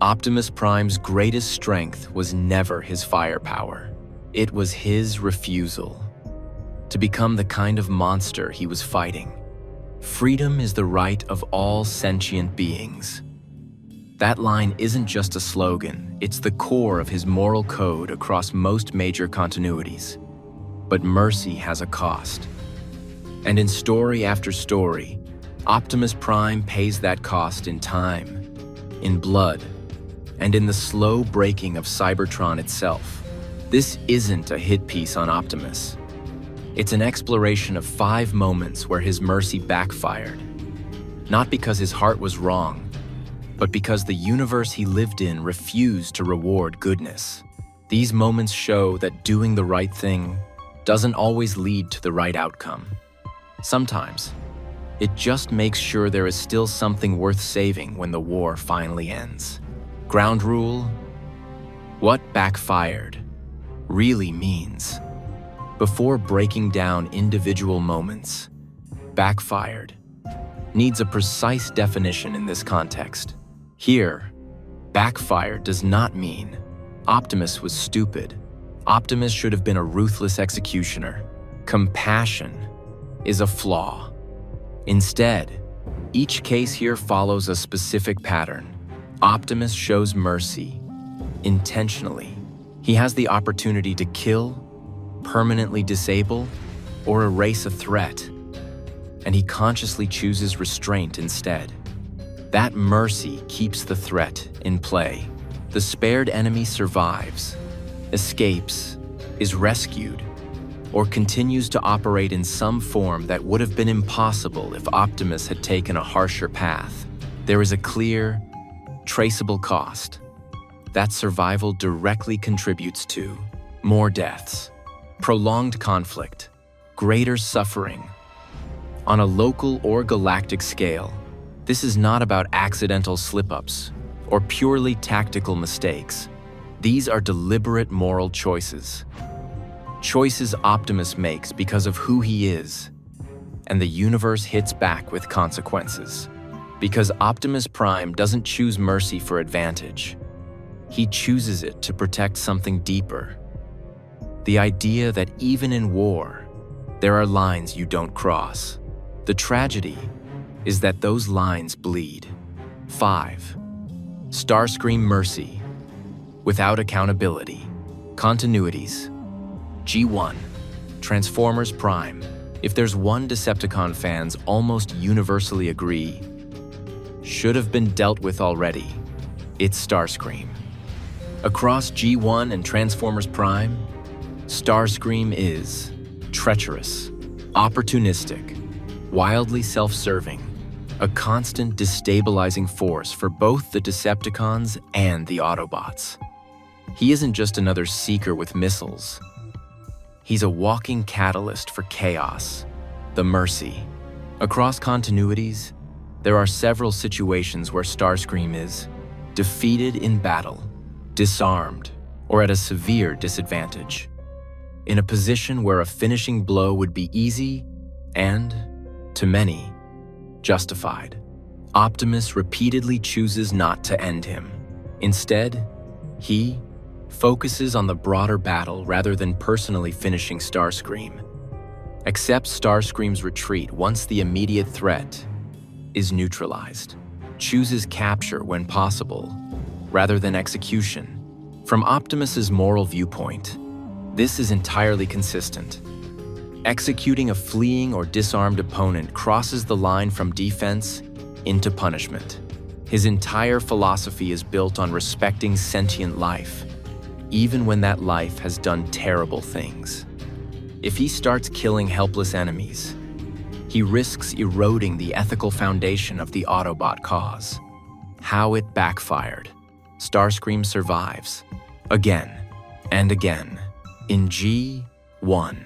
Optimus Prime's greatest strength was never his firepower. It was his refusal to become the kind of monster he was fighting. Freedom is the right of all sentient beings. That line isn't just a slogan, it's the core of his moral code across most major continuities. But mercy has a cost. And in story after story, Optimus Prime pays that cost in time, in blood, and in the slow breaking of Cybertron itself. This isn't a hit piece on Optimus. It's an exploration of 5 moments where his mercy backfired. Not because his heart was wrong, but because the universe he lived in refused to reward goodness. These moments show that doing the right thing doesn't always lead to the right outcome. Sometimes, it just makes sure there is still something worth saving when the war finally ends. Ground rule: what backfired really means. Before breaking down individual moments, backfired needs a precise definition in this context. Here, backfired does not mean Optimus was stupid. Optimus should have been a ruthless executioner. Compassion is a flaw. Instead, each case here follows a specific pattern. Optimus shows mercy intentionally. He has the opportunity to kill, permanently disable, or erase a threat, and he consciously chooses restraint instead. That mercy keeps the threat in play. The spared enemy survives, escapes, is rescued, or continues to operate in some form that would have been impossible if Optimus had taken a harsher path. There is a clear, traceable cost. That survival directly contributes to more deaths, prolonged conflict, greater suffering. On a local or galactic scale, this is not about accidental slip-ups or purely tactical mistakes. These are deliberate moral choices. Choices Optimus makes because of who he is, and the universe hits back with consequences. Because Optimus Prime doesn't choose mercy for advantage. He chooses it to protect something deeper. The idea that even in war, there are lines you don't cross. The tragedy is that those lines bleed. 5. Starscream mercy. Without accountability. Continuities. G1. Transformers Prime. If there's one Decepticon fans almost universally agree should have been dealt with already, it's Starscream. Across G1 and Transformers Prime, Starscream is treacherous, opportunistic, wildly self-serving, a constant destabilizing force for both the Decepticons and the Autobots. He isn't just another seeker with missiles. He's a walking catalyst for chaos, the mercy. Across continuities, there are several situations where Starscream is defeated in battle, disarmed, or at a severe disadvantage. In a position where a finishing blow would be easy and, to many, justified. Optimus repeatedly chooses not to end him. Instead, he focuses on the broader battle rather than personally finishing Starscream. Accepts Starscream's retreat once the immediate threat is neutralized. Chooses capture when possible, rather than execution. From Optimus's moral viewpoint, this is entirely consistent. Executing a fleeing or disarmed opponent crosses the line from defense into punishment. His entire philosophy is built on respecting sentient life, even when that life has done terrible things. If he starts killing helpless enemies, he risks eroding the ethical foundation of the Autobot cause. How it backfired. Starscream survives. Again and again. In G1,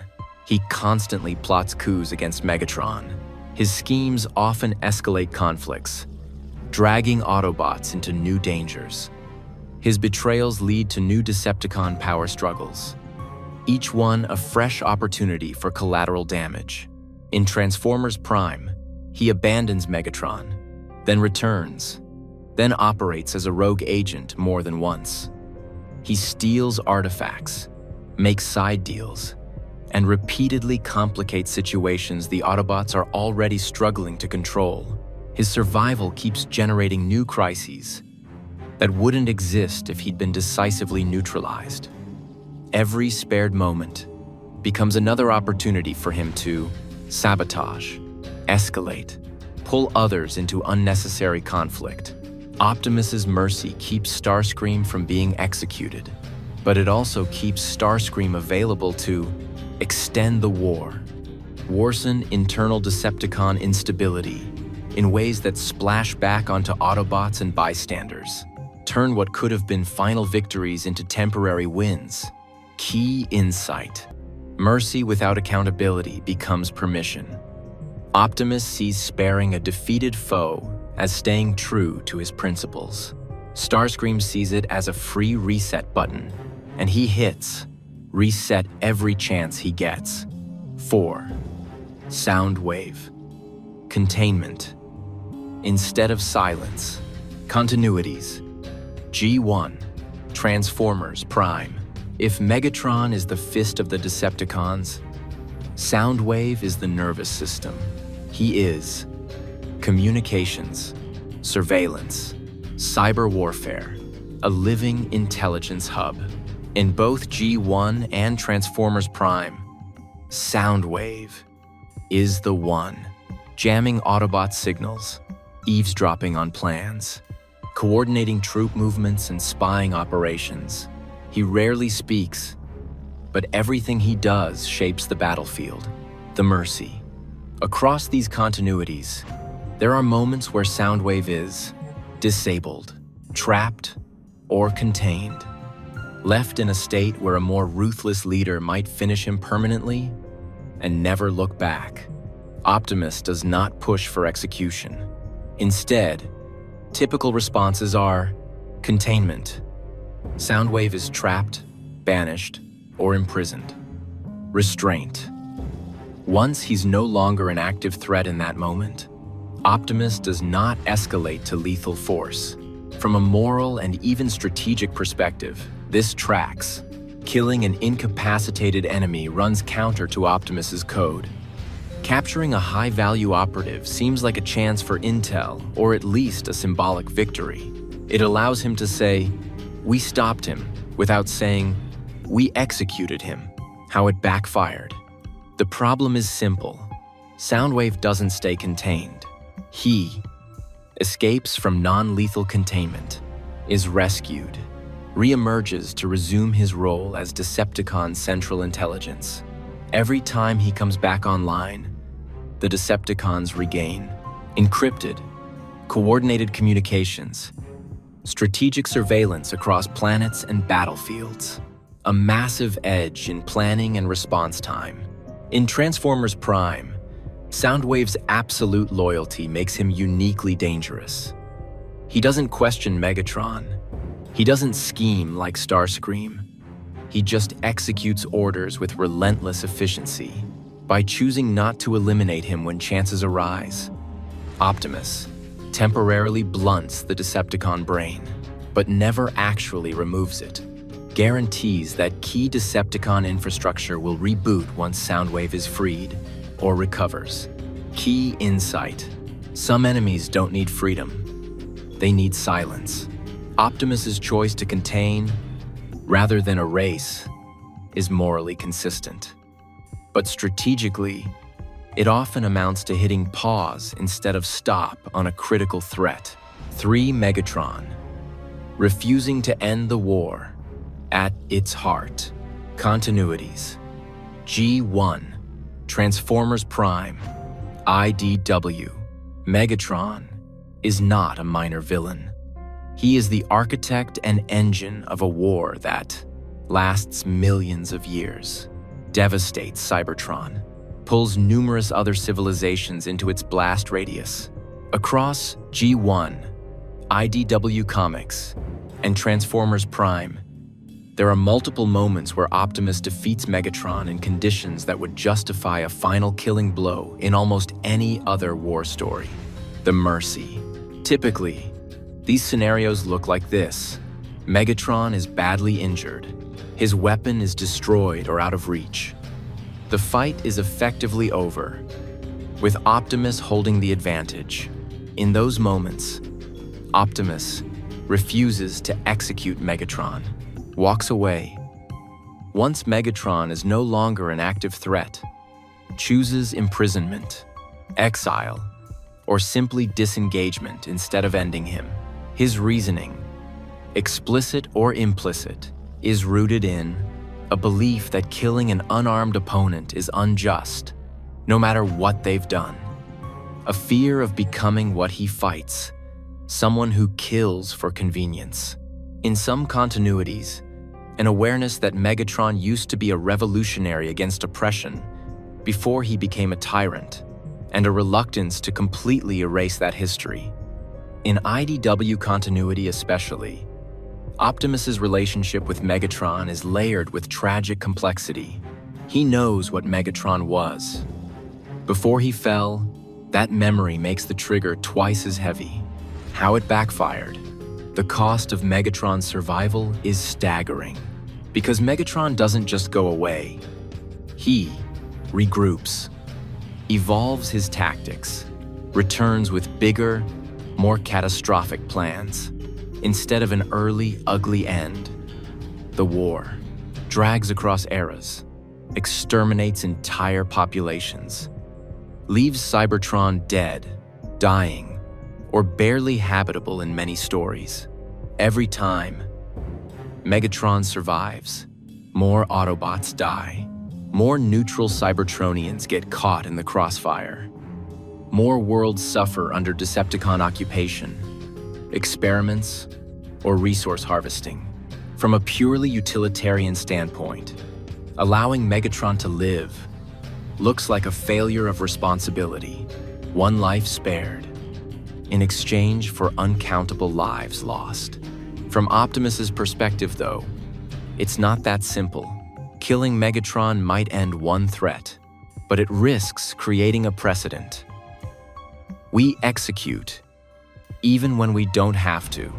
he constantly plots coups against Megatron. His schemes often escalate conflicts, dragging Autobots into new dangers. His betrayals lead to new Decepticon power struggles, each one a fresh opportunity for collateral damage. In Transformers Prime, he abandons Megatron, then returns, then operates as a rogue agent more than once. He steals artifacts, makes side deals, and repeatedly complicates situations the Autobots are already struggling to control. His survival keeps generating new crises that wouldn't exist if he'd been decisively neutralized. Every spared moment becomes another opportunity for him to sabotage, escalate, pull others into unnecessary conflict. Optimus's mercy keeps Starscream from being executed, but it also keeps Starscream available to extend the war, worsen internal Decepticon instability in ways that splash back onto Autobots and bystanders, turn what could have been final victories into temporary wins. Key insight. Mercy without accountability becomes permission. Optimus sees sparing a defeated foe as staying true to his principles. Starscream sees it as a free reset button, and he hits reset every chance he gets. 4. Sound wave. Containment. Instead of silence. Continuities. G1. Transformers Prime. If Megatron is the fist of the Decepticons, Soundwave is the nervous system. He is communications, surveillance, cyber warfare, a living intelligence hub. In both G1 and Transformers Prime, Soundwave is the one, jamming Autobot signals, eavesdropping on plans, coordinating troop movements and spying operations. He rarely speaks, but everything he does shapes the battlefield, the mercy. Across these continuities, there are moments where Soundwave is disabled, trapped, or contained, left in a state where a more ruthless leader might finish him permanently and never look back. Optimus does not push for execution. Instead, typical responses are containment. Soundwave is trapped, banished, or imprisoned. Restraint. Once he's no longer an active threat in that moment, Optimus does not escalate to lethal force. From a moral and even strategic perspective, this tracks. Killing an incapacitated enemy runs counter to Optimus's code. Capturing a high-value operative seems like a chance for intel, or at least a symbolic victory. It allows him to say, "We stopped him," without saying, "We executed him." How it backfired. The problem is simple. Soundwave doesn't stay contained. He escapes from non-lethal containment, is rescued, re-emerges to resume his role as Decepticon Central Intelligence. Every time he comes back online, the Decepticons regain encrypted, coordinated communications, strategic surveillance across planets and battlefields, a massive edge in planning and response time. In Transformers Prime, Soundwave's absolute loyalty makes him uniquely dangerous. He doesn't question Megatron. He doesn't scheme like Starscream. He just executes orders with relentless efficiency. By choosing not to eliminate him when chances arise, Optimus temporarily blunts the Decepticon brain, but never actually removes it. Guarantees that key Decepticon infrastructure will reboot once Soundwave is freed or recovers. Key insight. Some enemies don't need freedom. They need silence. Optimus's choice to contain, rather than erase, is morally consistent. But strategically, it often amounts to hitting pause instead of stop on a critical threat. 3. Megatron. Refusing to end the war. At its heart. Continuities. G1. Transformers Prime. IDW. Megatron is not a minor villain. He is the architect and engine of a war that lasts millions of years, devastates Cybertron, pulls numerous other civilizations into its blast radius. Across G1, IDW Comics, and Transformers Prime, there are multiple moments where Optimus defeats Megatron in conditions that would justify a final killing blow in almost any other war story. The mercy. Typically, These scenarios look like this. Megatron is badly injured. His weapon is destroyed or out of reach. The fight is effectively over, with Optimus holding the advantage. In those moments, Optimus refuses to execute Megatron, walks away. Once Megatron is no longer an active threat, chooses imprisonment, exile, or simply disengagement instead of ending him. His reasoning, explicit or implicit, is rooted in a belief that killing an unarmed opponent is unjust, no matter what they've done. A fear of becoming what he fights, someone who kills for convenience. In some continuities, an awareness that Megatron used to be a revolutionary against oppression before he became a tyrant, and a reluctance to completely erase that history. In IDW continuity especially, Optimus's relationship with Megatron is layered with tragic complexity. He knows what Megatron was. Before he fell, that memory makes the trigger twice as heavy. How it backfired. The cost of Megatron's survival is staggering, because Megatron doesn't just go away. He regroups, evolves his tactics, returns with bigger, more catastrophic plans. Instead of an early, ugly end, the war drags across eras, exterminates entire populations, leaves Cybertron dead, dying, or barely habitable in many stories. Every time Megatron survives, more Autobots die, more neutral Cybertronians get caught in the crossfire, more worlds suffer under Decepticon occupation, experiments, or resource harvesting. From a purely utilitarian standpoint, allowing Megatron to live looks like a failure of responsibility, one life spared, in exchange for uncountable lives lost. From Optimus's perspective, though, it's not that simple. Killing Megatron might end one threat, but it risks creating a precedent. We execute even when we don't have to.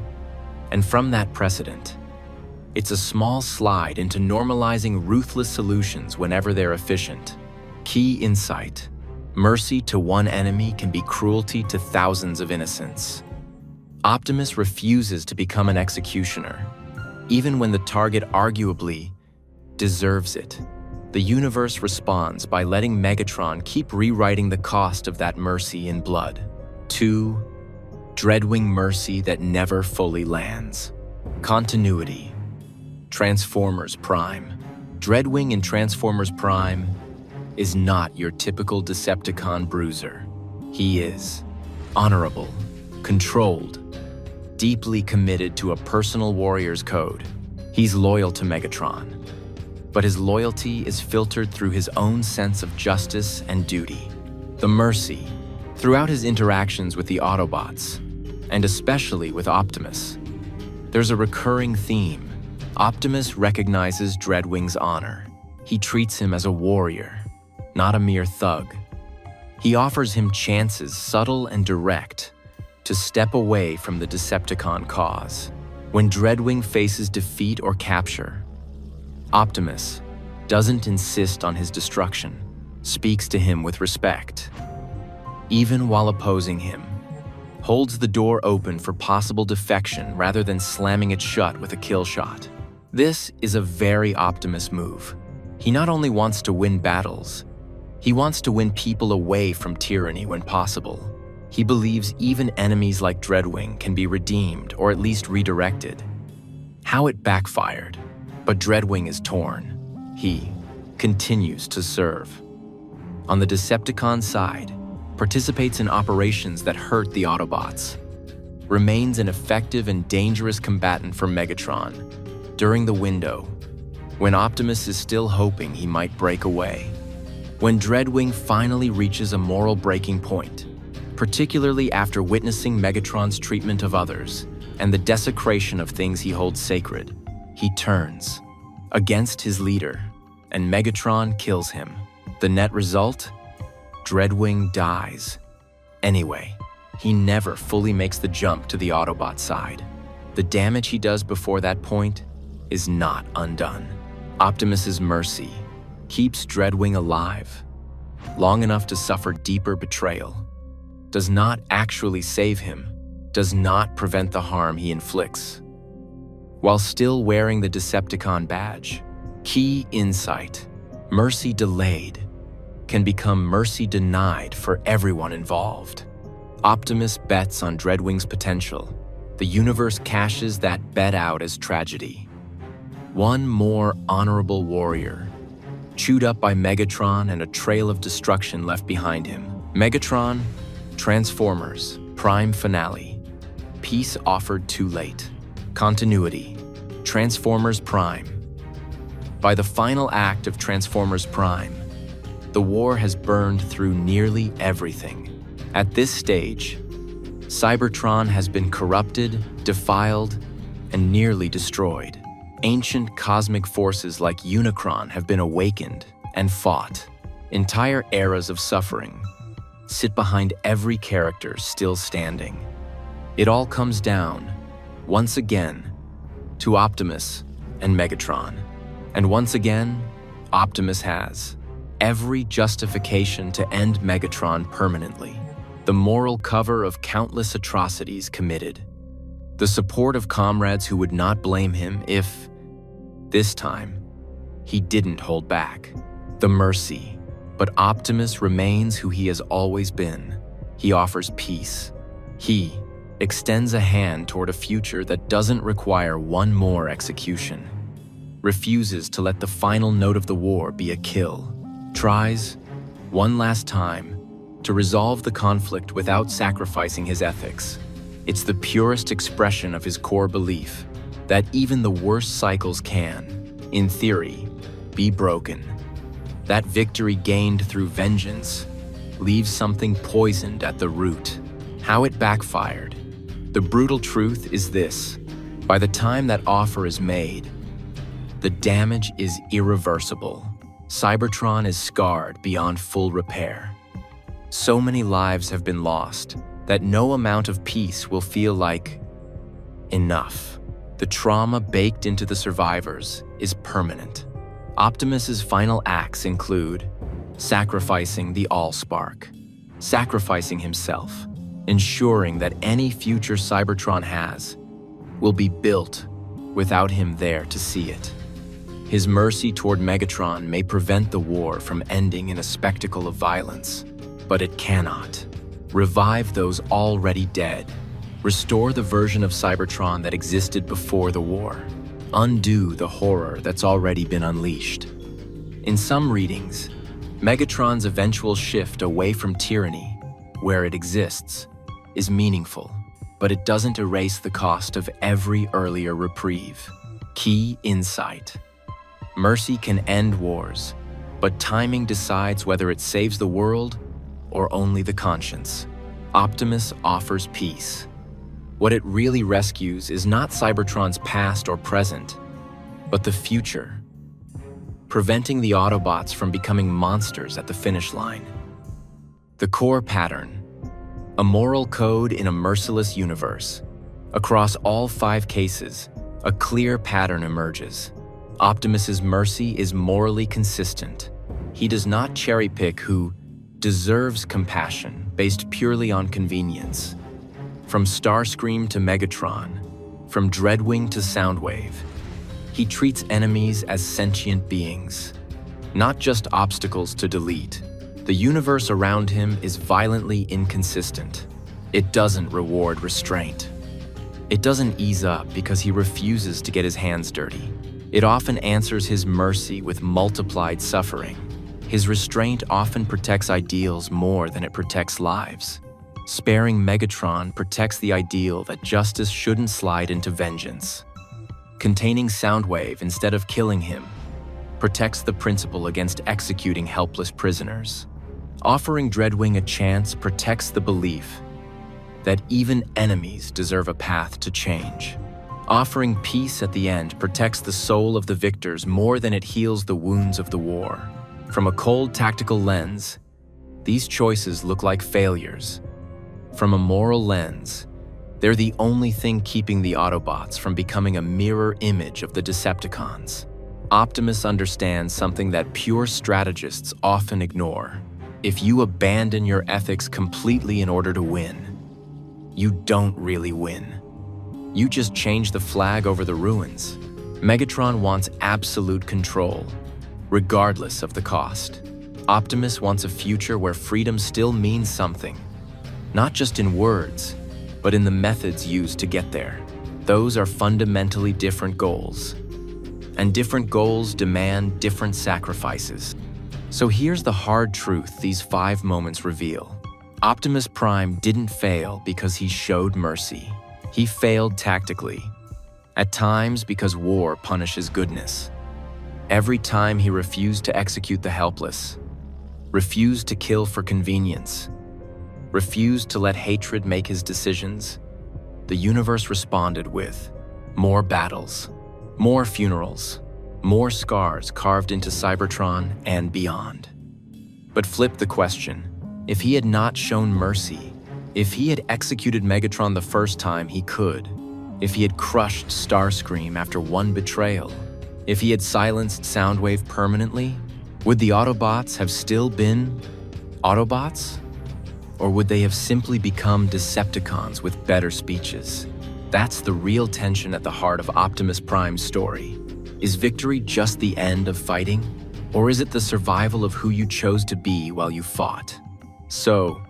And from that precedent, it's a small slide into normalizing ruthless solutions whenever they're efficient. Key insight: mercy to one enemy can be cruelty to thousands of innocents. Optimus refuses to become an executioner, even when the target arguably deserves it. The universe responds by letting Megatron keep rewriting the cost of that mercy in blood. 2. Dreadwing mercy that never fully lands. Continuity. Transformers Prime. Dreadwing in Transformers Prime is not your typical Decepticon bruiser. He is honorable, controlled, deeply committed to a personal warrior's code. He's loyal to Megatron, but his loyalty is filtered through his own sense of justice and duty. The mercy, throughout his interactions with the Autobots, and especially with Optimus, there's a recurring theme. Optimus recognizes Dreadwing's honor. He treats him as a warrior, not a mere thug. He offers him chances, subtle and direct, to step away from the Decepticon cause. When Dreadwing faces defeat or capture, Optimus doesn't insist on his destruction, speaks to him with respect. Even while opposing him, holds the door open for possible defection rather than slamming it shut with a kill shot. This is a very Optimus move. He not only wants to win battles, he wants to win people away from tyranny when possible. He believes even enemies like Dreadwing can be redeemed or at least redirected. How it backfired, but Dreadwing is torn. He continues to serve. On the Decepticon side, participates in operations that hurt the Autobots, remains an effective and dangerous combatant for Megatron during the window, when Optimus is still hoping he might break away. When Dreadwing finally reaches a moral breaking point, particularly after witnessing Megatron's treatment of others and the desecration of things he holds sacred, he turns against his leader, and Megatron kills him. The net result? Dreadwing dies. Anyway, he never fully makes the jump to the Autobot side. The damage he does before that point is not undone. Optimus's mercy keeps Dreadwing alive, long enough to suffer deeper betrayal, does not actually save him, does not prevent the harm he inflicts. While still wearing the Decepticon badge, key insight, mercy delayed, can become mercy denied for everyone involved. Optimus bets on Dreadwing's potential. The universe cashes that bet out as tragedy. One more honorable warrior, chewed up by Megatron and a trail of destruction left behind him. Megatron, Transformers, Prime finale. Peace offered too late. Continuity, Transformers Prime. By the final act of Transformers Prime, the war has burned through nearly everything. At this stage, Cybertron has been corrupted, defiled, and nearly destroyed. Ancient cosmic forces like Unicron have been awakened and fought. Entire eras of suffering sit behind every character still standing. It all comes down, once again, to Optimus and Megatron. And once again, Optimus has every justification to end Megatron permanently. The moral cover of countless atrocities committed. The support of comrades who would not blame him if, this time, he didn't hold back. The mercy. But Optimus remains who he has always been. He offers peace. He extends a hand toward a future that doesn't require one more execution. Refuses to let the final note of the war be a kill. Tries, one last time, to resolve the conflict without sacrificing his ethics. It's the purest expression of his core belief that even the worst cycles can, in theory, be broken. That victory gained through vengeance leaves something poisoned at the root. How it backfired. The brutal truth is this: by the time that offer is made, the damage is irreversible. Cybertron is scarred beyond full repair. So many lives have been lost that no amount of peace will feel like enough. The trauma baked into the survivors is permanent. Optimus's final acts include sacrificing the Allspark, sacrificing himself, ensuring that any future Cybertron has will be built without him there to see it. His mercy toward Megatron may prevent the war from ending in a spectacle of violence, but it cannot. Revive those already dead. Restore the version of Cybertron that existed before the war. Undo the horror that's already been unleashed. In some readings, Megatron's eventual shift away from tyranny, where it exists, is meaningful, but it doesn't erase the cost of every earlier reprieve. Key insight. Mercy can end wars, but timing decides whether it saves the world or only the conscience. Optimus offers peace. What it really rescues is not Cybertron's past or present, but the future, preventing the Autobots from becoming monsters at the finish line. The core pattern, a moral code in a merciless universe. Across all 5 cases, a clear pattern emerges. Optimus's mercy is morally consistent. He does not cherry-pick who deserves compassion based purely on convenience. From Starscream to Megatron, from Dreadwing to Soundwave, he treats enemies as sentient beings, not just obstacles to delete. The universe around him is violently inconsistent. It doesn't reward restraint. It doesn't ease up because he refuses to get his hands dirty. It often answers his mercy with multiplied suffering. His restraint often protects ideals more than it protects lives. Sparing Megatron protects the ideal that justice shouldn't slide into vengeance. Containing Soundwave instead of killing him protects the principle against executing helpless prisoners. Offering Dreadwing a chance protects the belief that even enemies deserve a path to change. Offering peace at the end protects the soul of the victors more than it heals the wounds of the war. From a cold tactical lens, these choices look like failures. From a moral lens, they're the only thing keeping the Autobots from becoming a mirror image of the Decepticons. Optimus understands something that pure strategists often ignore. If you abandon your ethics completely in order to win, you don't really win. You just change the flag over the ruins. Megatron wants absolute control, regardless of the cost. Optimus wants a future where freedom still means something, not just in words, but in the methods used to get there. Those are fundamentally different goals, and different goals demand different sacrifices. So here's the hard truth these 5 moments reveal. Optimus Prime didn't fail because he showed mercy. He failed tactically, at times because war punishes goodness. Every time he refused to execute the helpless, refused to kill for convenience, refused to let hatred make his decisions, the universe responded with more battles, more funerals, more scars carved into Cybertron and beyond. But flip the question. If he had not shown mercy, if he had executed Megatron the first time he could, if he had crushed Starscream after one betrayal, if he had silenced Soundwave permanently, would the Autobots have still been Autobots? Or would they have simply become Decepticons with better speeches? That's the real tension at the heart of Optimus Prime's story. Is victory just the end of fighting? Or is it the survival of who you chose to be while you fought? So,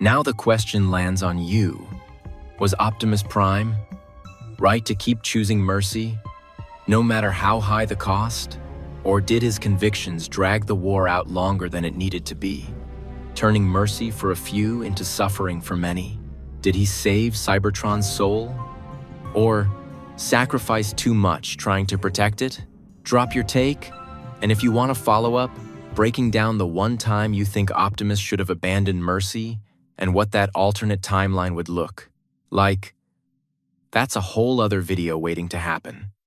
now the question lands on you. Was Optimus Prime right to keep choosing mercy, no matter how high the cost? Or did his convictions drag the war out longer than it needed to be, turning mercy for a few into suffering for many? Did he save Cybertron's soul? Or sacrifice too much trying to protect it? Drop your take, and if you want to follow up, breaking down the one time you think Optimus should have abandoned mercy and what that alternate timeline would look like, that's a whole other video waiting to happen.